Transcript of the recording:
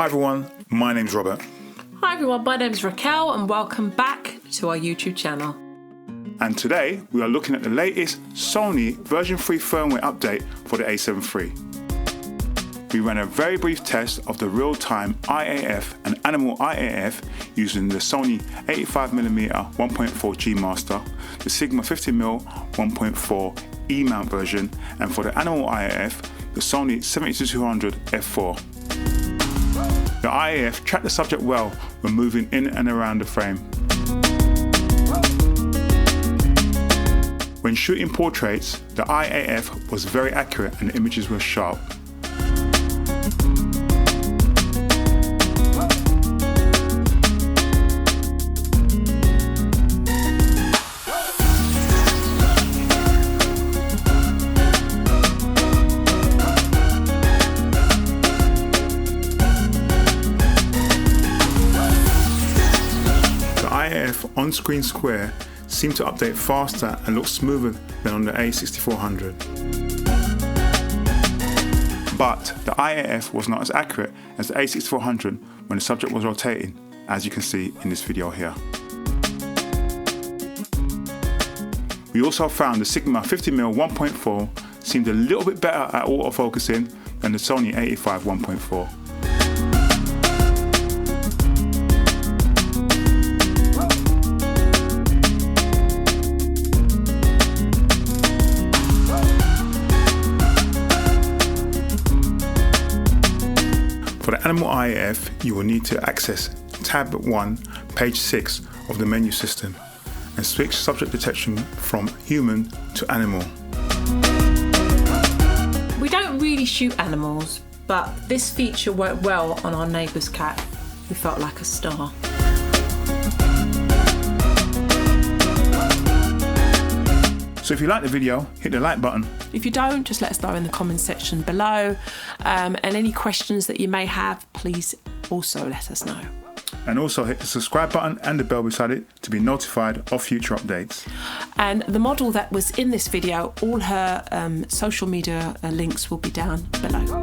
Hi everyone, my name's Robert. Hi everyone, my name's Raquel and welcome back to our YouTube channel. And today we are looking at the latest Sony version 3 firmware update for the A7 III. We ran a very brief test of the Real-time Eye AF and Animal Eye AF using the Sony A7iii 1.4 G Master, the Sigma 50mm 1.4 E mount version, and for the Animal Eye AF, the Sony A7II f4. The Eye AF tracked the subject well when moving in and around the frame. When shooting portraits, the Eye AF was very accurate and the images were sharp. On-screen square seemed to update faster and look smoother than on the A6400. But the Eye AF was not as accurate as the A6400 when the subject was rotating, as you can see in this video here. We also found the Sigma 50mm 1.4 seemed a little bit better at autofocusing than the Sony A7iii 1.4. For the Animal Eye AF, you will need to access tab 1, page 6 of the menu system and switch subject detection from human to animal. We don't really shoot animals, but this feature worked well on our neighbour's cat, who felt like a star. So if you like the video, hit the like button. If you don't, just let us know in the comments section below. And any questions that you may have, please also let us know. And also hit the subscribe button and the bell beside it to be notified of future updates. And the model that was in this video, all her social media links will be down below.